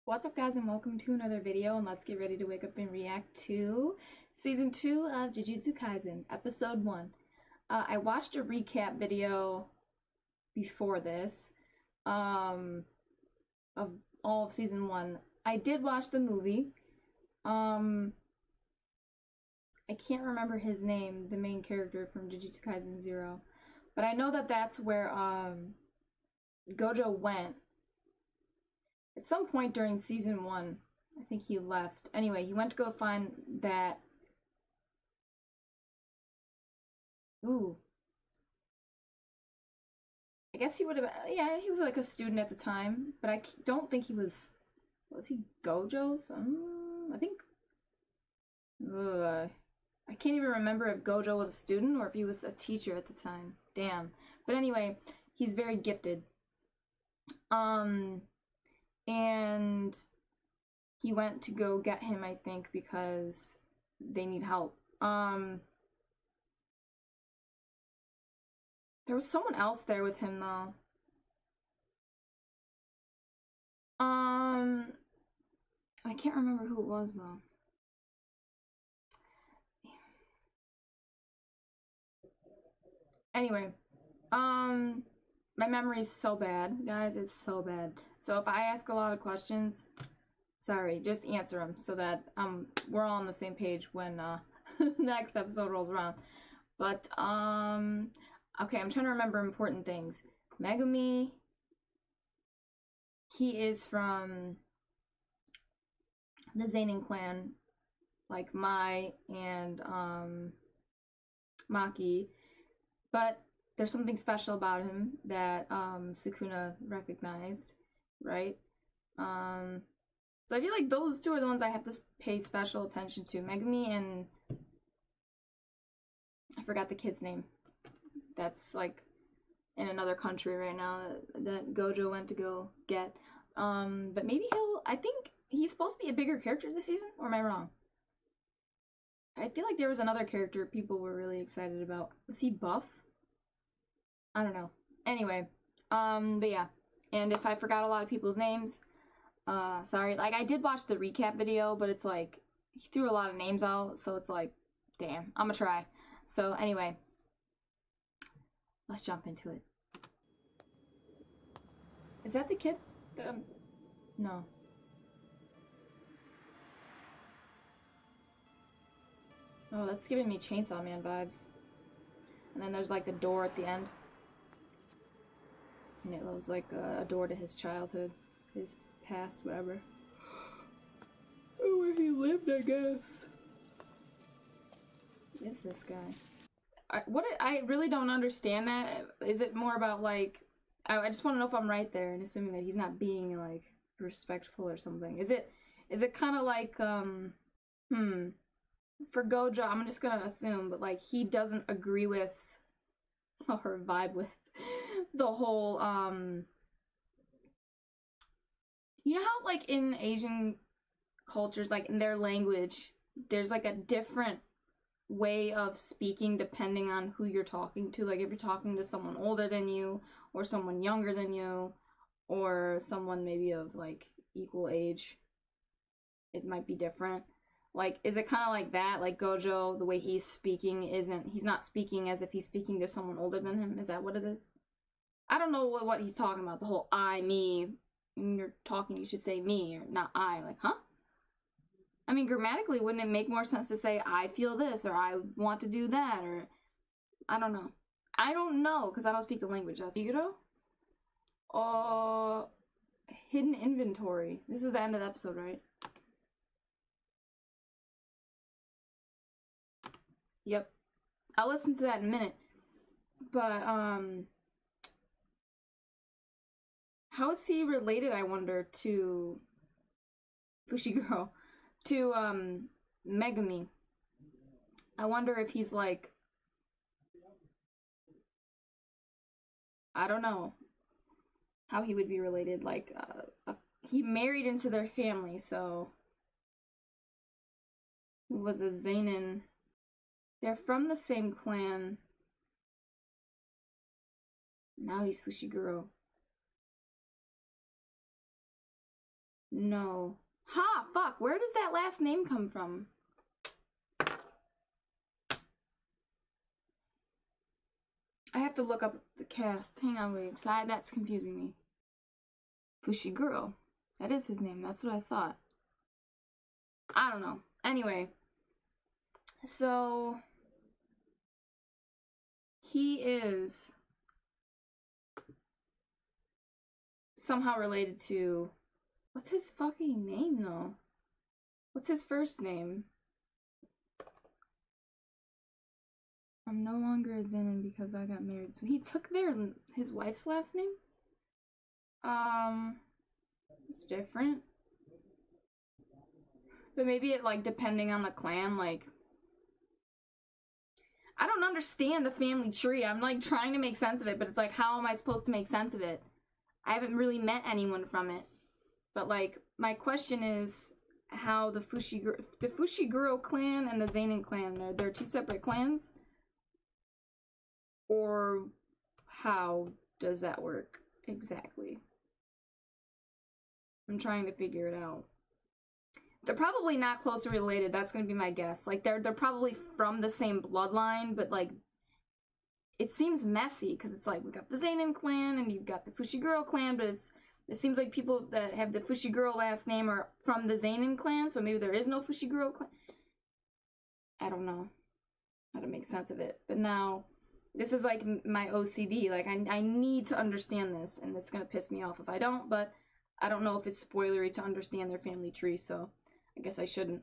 What's up, guys, and welcome to another video, and let's get ready to wake up and react to Season 2 of Jujutsu Kaisen, Episode 1. I watched a recap video before this, of all of Season 1. I did watch the movie. I can't remember his name, the main character from Jujutsu Kaisen 0, but I know that that's where, Gojo went. At some point during Season 1, I think he left. Anyway, he went to go find that... Ooh. I guess he would have... Yeah, he was like a student at the time, but I don't think he was... Was he Gojo's? I think... Ugh. I can't even remember if Gojo was a student or if he was a teacher at the time. Damn. But anyway, he's very gifted. And he went to go get him, I think, because they need help. There was someone else there with him, though. I can't remember who it was, though. Anyway, my memory's so bad, guys. It's so bad. So if I ask a lot of questions, sorry, just answer them so that we're all on the same page when next episode rolls around. But okay, I'm trying to remember important things. Megumi, he is from the Zenin clan, like Mai and Maki, but there's something special about him that Sukuna recognized, right? So I feel like those two are the ones I have to pay special attention to. Megumi and... I forgot the kid's name. That's like in another country right now that Gojo went to go get. But maybe I think he's supposed to be a bigger character this season, or am I wrong? I feel like there was another character people were really excited about. Was he buff? I don't know. Anyway, but yeah. And if I forgot a lot of people's names, sorry. Like, I did watch the recap video, but it's like, he threw a lot of names out, so it's like, damn, I'm gonna try. So anyway, let's jump into it. Is that the kid that no. Oh, that's giving me Chainsaw Man vibes. And then there's like the door at the end. And it was like a door to his childhood, his past, whatever. Or where he lived, I guess. Who is this guy? I really don't understand that. Is it more about like... I just want to know if I'm right there and assuming that he's not being like respectful or something. Is it kind of like, for Gojo, I'm just gonna assume, but like he doesn't agree with or vibe with the whole, you know how like in Asian cultures, like in their language, there's like a different way of speaking depending on who you're talking to. Like if you're talking to someone older than you, or someone younger than you, or someone maybe of like equal age, it might be different. Like, is it kind of like that? Like Gojo, the way he's speaking he's not speaking as if he's speaking to someone older than him? Is that what it is? I don't know what he's talking about. The whole I, me. When you're talking, you should say me, or not I. Like, huh? I mean, grammatically, wouldn't it make more sense to say I feel this, or I want to do that, or... I don't know. I don't know, because I don't speak the language. That's Yuro? Hidden inventory. This is the end of the episode, right? Yep. I'll listen to that in a minute. But, how is he related, I wonder, to Fushiguro? To, Megumi? I wonder if he's, like... I don't know how he would be related. Like, he married into their family, so... He was a Zenin. They're from the same clan. Now he's Fushiguro. No. Ha! Fuck! Where does that last name come from? I have to look up the cast. Hang on, wait. That's confusing me. Fushiguro. That is his name. That's what I thought. I don't know. Anyway. So... he is... somehow related to... what's his fucking name, though? What's his first name? I'm no longer a Zenin because I got married. So he took his wife's last name? It's different. But maybe it, like, depending on the clan, like... I don't understand the family tree. I'm, like, trying to make sense of it, but it's like, how am I supposed to make sense of it? I haven't really met anyone from it. But, like, my question is how the Fushiguro clan and the Zenin clan, they're two separate clans? Or how does that work exactly? I'm trying to figure it out. They're probably not closely related. That's going to be my guess. Like, they're probably from the same bloodline, but, like, it seems messy, because it's like, we got the Zenin clan, and you've got the Fushiguro clan, but it seems like people that have the Fushiguro last name are from the Zenin clan, so maybe there is no Fushiguro clan. I don't know how to make sense of it. But now, this is like my OCD. Like, I need to understand this, and it's going to piss me off if I don't, but I don't know if it's spoilery to understand their family tree, so I guess I shouldn't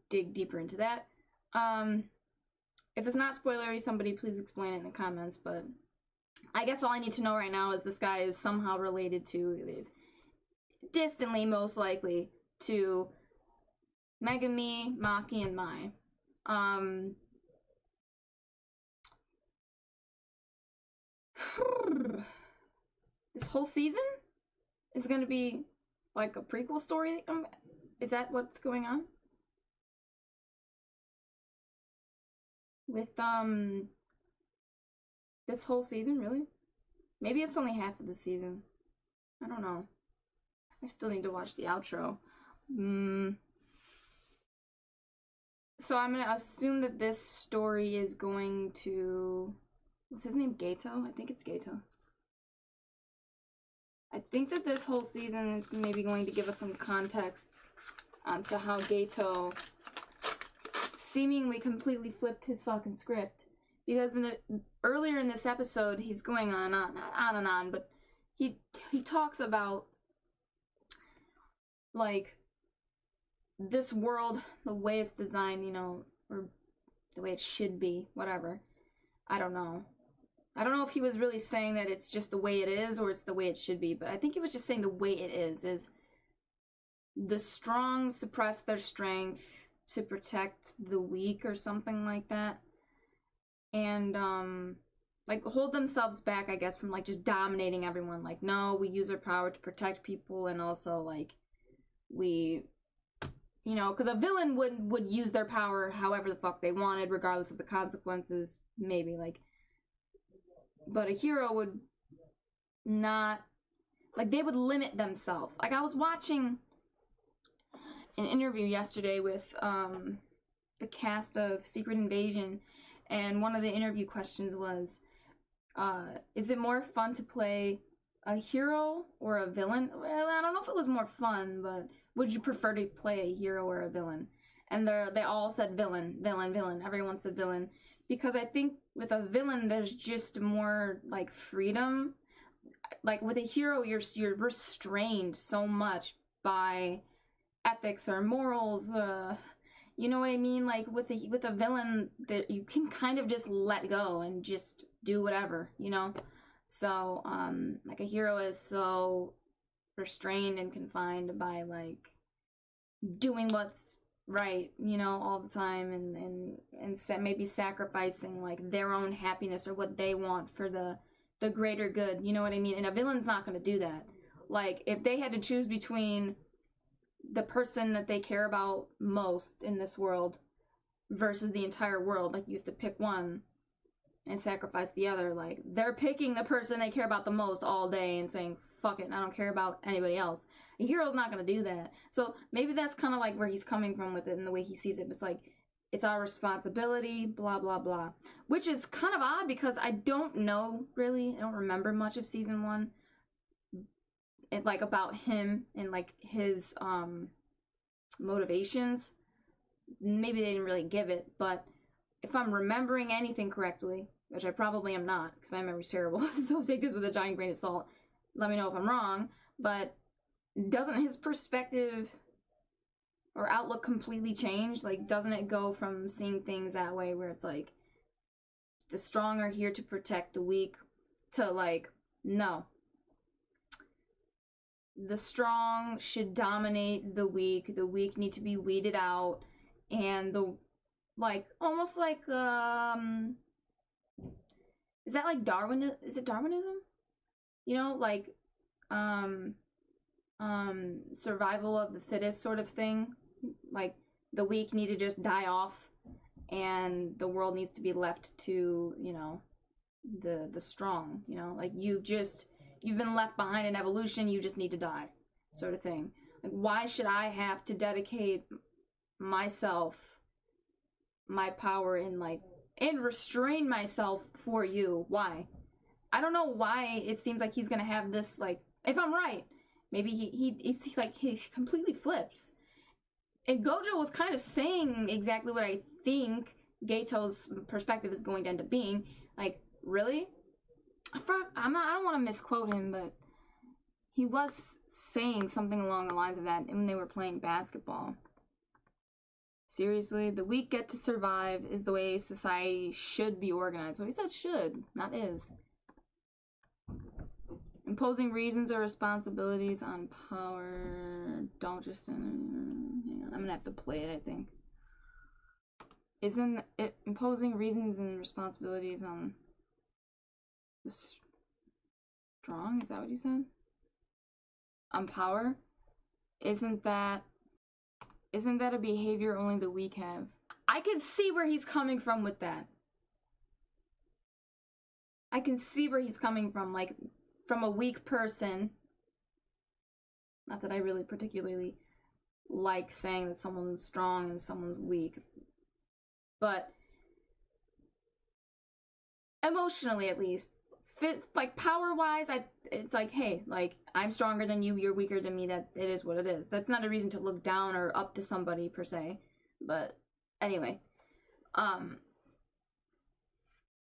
dig deeper into that. If it's not spoilery, somebody please explain it in the comments, but I guess all I need to know right now is this guy is somehow related to, distantly most likely, to Megumi, Maki, and Mai. This whole season is going to be like a prequel story. Is that what's going on? With, this whole season, really? Maybe it's only half of the season. I don't know. I still need to watch the outro. So I'm gonna assume that this story is going to... what's his name? Gato? I think it's Gato. I think that this whole season is maybe going to give us some context onto how Gato seemingly completely flipped his fucking script. Because earlier in this episode, he's going on and on, but he talks about, like, this world, the way it's designed, you know, or the way it should be, whatever. I don't know. I don't know if he was really saying that it's just the way it is or it's the way it should be, but I think he was just saying the way it is the strong suppress their strength to protect the weak or something like that. And, like, hold themselves back, I guess, from, like, just dominating everyone. Like, no, we use our power to protect people, and also, like, we, you know, because a villain would use their power however the fuck they wanted, regardless of the consequences, maybe, like, but a hero would not, like, they would limit themselves. Like, I was watching an interview yesterday with, the cast of Secret Invasion, and one of the interview questions was, is it more fun to play a hero or a villain? Well, I don't know if it was more fun, but would you prefer to play a hero or a villain? And they all said villain, villain, villain. Everyone said villain. Because I think with a villain, there's just more, like, freedom. Like, with a hero, you're restrained so much by ethics or morals, you know what I mean? Like, with a villain, that you can kind of just let go and just do whatever, you know? So, like, a hero is so restrained and confined by, like, doing what's right, you know, all the time, and maybe sacrificing, like, their own happiness or what they want for the greater good, you know what I mean? And a villain's not going to do that. Like, if they had to choose between the person that they care about most in this world versus the entire world, like, you have to pick one and sacrifice the other. Like, they're picking the person they care about the most all day and saying, fuck it, I don't care about anybody else. A hero's not gonna do that. So maybe that's kind of like where he's coming from with it and the way he sees it. It's like, it's our responsibility, blah, blah, blah. Which is kind of odd because I don't know, really. I don't remember much of season 1. Like, about him and, like, his, motivations. Maybe they didn't really give it, but if I'm remembering anything correctly, which I probably am not, because my memory's terrible, so take this with a giant grain of salt. Let me know if I'm wrong, but doesn't his perspective or outlook completely change? Like, doesn't it go from seeing things that way where it's like, the strong are here to protect the weak, to like, no. The strong should dominate the weak need to be weeded out, and the, like, almost like, is that like is it Darwinism? You know, like, survival of the fittest sort of thing. Like, the weak need to just die off, and the world needs to be left to, you know, the strong, you know? Like, you've been left behind in evolution, you just need to die, sort of thing. Like, why should I have to dedicate myself, my power, and restrain myself for you? Why? I don't know why it seems like he's gonna have this, like, if I'm right, maybe he completely flips. And Gojo was kind of saying exactly what I think Gato's perspective is going to end up being. Like, really? I don't want to misquote him, but he was saying something along the lines of that when they were playing basketball. Seriously, the weak get to survive is the way society should be organized. Well, he said should, not is. Imposing reasons or responsibilities on power. Don't just... hang on, I'm gonna have to play it, I think. Isn't it imposing reasons and responsibilities on the strong? Is that what he said? On power? Isn't that a behavior only the weak have? I can see where he's coming from with that. I can see where he's coming from, like, from a weak person. Not that I really particularly like saying that someone's strong and someone's weak, but emotionally, at least, like, power-wise, it's like, hey, like, I'm stronger than you, you're weaker than me, that it is what it is. That's not a reason to look down or up to somebody, per se. But, anyway.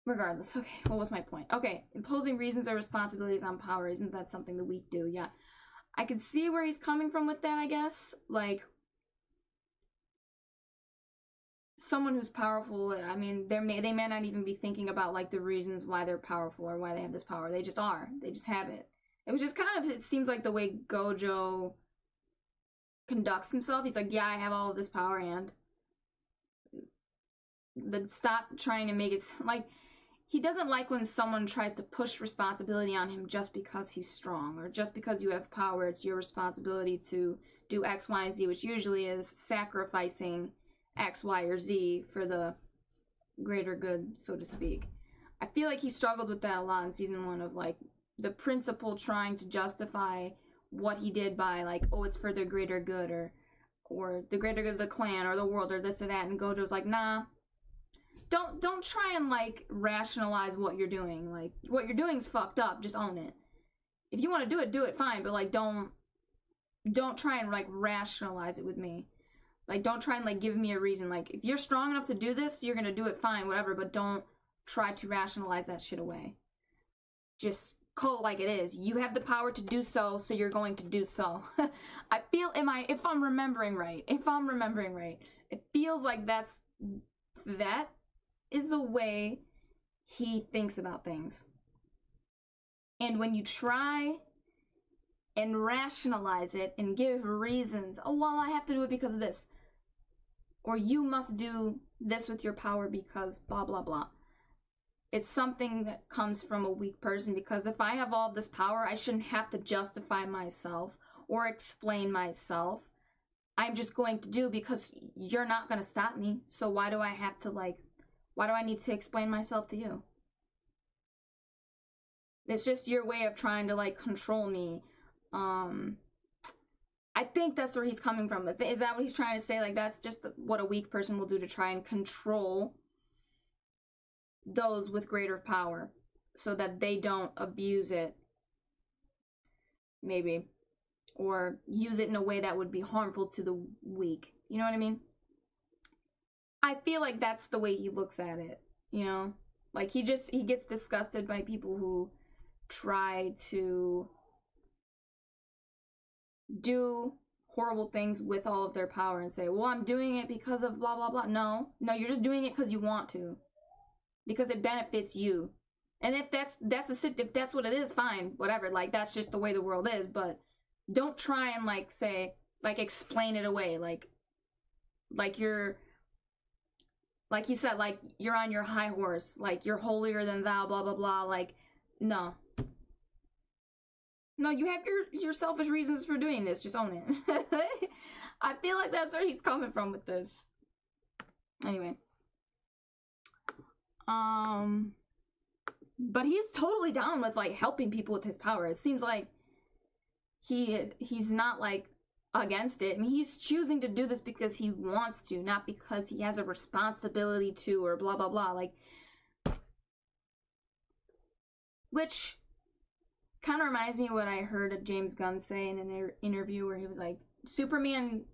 Regardless, okay, what was my point? Okay, imposing reasons or responsibilities on power, isn't that something the weak do? Yeah. I can see where he's coming from with that, I guess. Like, someone who's powerful, I mean, they may not even be thinking about, like, the reasons why they're powerful or why they have this power. They just are. They just have it. It was just kind of, it seems like the way Gojo conducts himself. He's like, yeah, I have all of this power, and stop trying to make it, like, he doesn't like when someone tries to push responsibility on him just because he's strong, or just because you have power, it's your responsibility to do X, Y, and Z, which usually is sacrificing X, Y, or Z for the greater good, so to speak. I feel like he struggled with that a lot in season 1, of, like, the principal trying to justify what he did by, like, oh, it's for the greater good, or the greater good of the clan, or the world, or this or that, and Gojo's like, nah, don't try and, like, rationalize what you're doing. Like, what you're doing is fucked up, just own it. If you want to do it, fine, but, like, don't try and, like, rationalize it with me. Like, don't try and, like, give me a reason. Like, if you're strong enough to do this, you're gonna do it, fine, whatever, but don't try to rationalize that shit away. Just call it like it is. You have the power to do so, so you're going to do so. I feel, if I'm remembering right, it feels like that is the way he thinks about things. And when you try and rationalize it and give reasons, oh, well, I have to do it because of this, or you must do this with your power because blah, blah, blah. It's something that comes from a weak person, because if I have all this power, I shouldn't have to justify myself or explain myself. I'm just going to do because you're not going to stop me. So why do I have to, like, why do I need to explain myself to you? It's just your way of trying to, like, control me. I think that's where he's coming from. Is that what he's trying to say? Like, that's just what a weak person will do to try and control those with greater power so that they don't abuse it, maybe, or use it in a way that would be harmful to the weak. You know what I mean? I feel like that's the way he looks at it, you know? Like, he gets disgusted by people who try to do horrible things with all of their power and say, well, I'm doing it because of blah, blah, blah. No, you're just doing it because you want to. Because it benefits you. And if that's what it is, fine, whatever. Like, that's just the way the world is. But don't try and, like, say, like, explain it away. Like you're, like he said, like, you're on your high horse. Like, you're holier than thou, blah, blah, blah. Like, no. No, you have your selfish reasons for doing this. Just own it. I feel like that's where he's coming from with this. Anyway. But he's totally down with, like, helping people with his power. It seems like he's not, like, against it. I mean, he's choosing to do this because he wants to, not because he has a responsibility to, or blah, blah, blah. Like, which kind of reminds me of what I heard of James Gunn say in an interview where he was like, Superman,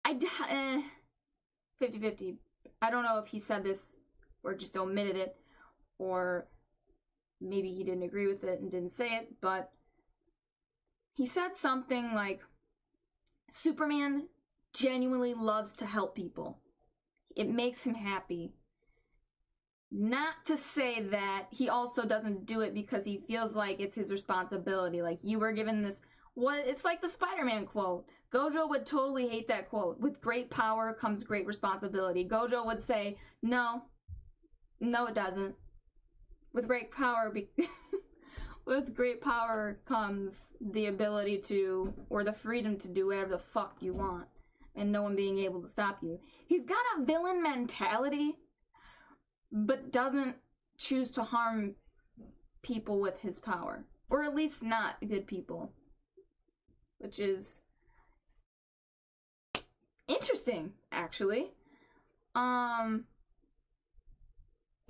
50-50. I don't know if he said this or just omitted it, or maybe he didn't agree with it and didn't say it, but he said something like, Superman genuinely loves to help people. It makes him happy. Not to say that he also doesn't do it because he feels like it's his responsibility. Like, you were given this, it's like the Spider-Man quote. Gojo would totally hate that quote. With great power comes great responsibility. Gojo would say, no, it doesn't. With great power, with great power comes the ability to, or the freedom to do whatever the fuck you want, and no one being able to stop you. He's got a villain mentality, but doesn't choose to harm people with his power. Or at least not good people. Which is interesting, actually.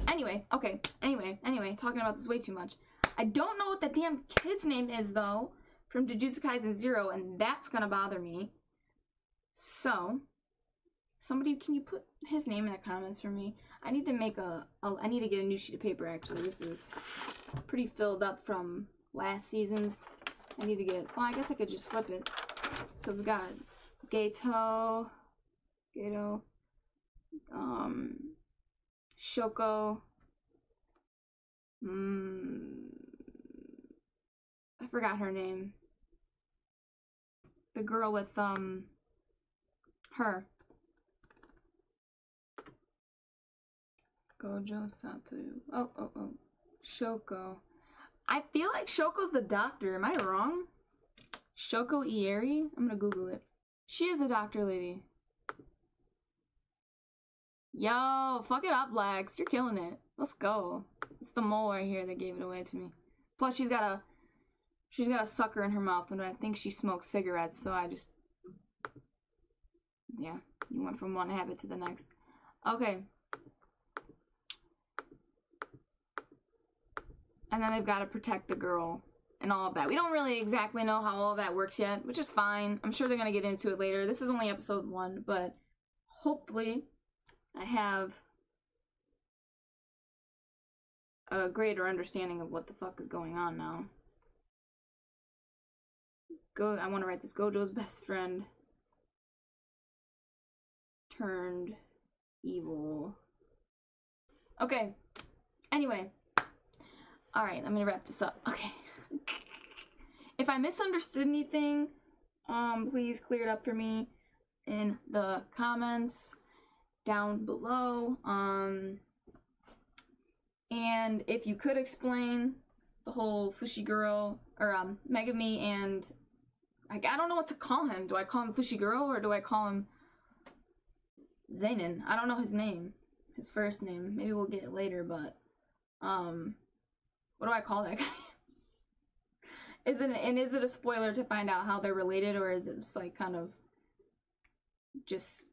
Anyway, talking about this way too much. I don't know what the damn kid's name is, though, from Jujutsu Kaisen 0, and that's gonna bother me. So, somebody, can you put his name in the comments for me? I need to make I need to get a new sheet of paper, actually. This is pretty filled up from last season's. I need to get, well, I guess I could just flip it. So we've got Gato, Shoko, I forgot her name. The girl with, her. Gojo Satoru. Oh. Shoko. I feel like Shoko's the doctor. Am I wrong? Shoko Ieri? I'm gonna Google it. She is the doctor lady. Yo, fuck it up, Lex. You're killing it. Let's go. It's the mole right here that gave it away to me. Plus, she's got a sucker in her mouth, and I think she smokes cigarettes, so I just... Yeah, you went from one habit to the next. Okay. And then they've got to protect the girl and all of that. We don't really exactly know how all of that works yet, which is fine. I'm sure they're going to get into it later. This is only episode 1, but hopefully I have a greater understanding of what the fuck is going on now. I want to write this. Gojo's best friend turned evil. Okay. Anyway. Alright, I'm gonna wrap this up. Okay. If I misunderstood anything, please clear it up for me in the comments down below. And if you could explain the whole Fushiguro, or Megami and... I don't know what to call him. Do I call him Fushiguro, or do I call him Zenin? I don't know his name. His first name. Maybe we'll get it later, but... What do I call that guy? Is it a spoiler to find out how they're related, or is it just like kind of just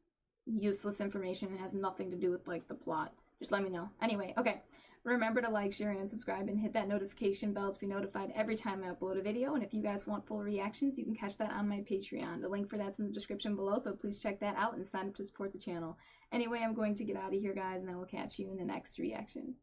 useless information and has nothing to do with like the plot? Just let me know. Anyway, okay. Remember to like, share, and subscribe, and hit that notification bell to be notified every time I upload a video. And if you guys want full reactions, you can catch that on my Patreon. The link for that's in the description below, so please check that out and sign up to support the channel. Anyway, I'm going to get out of here, guys, and I will catch you in the next reaction.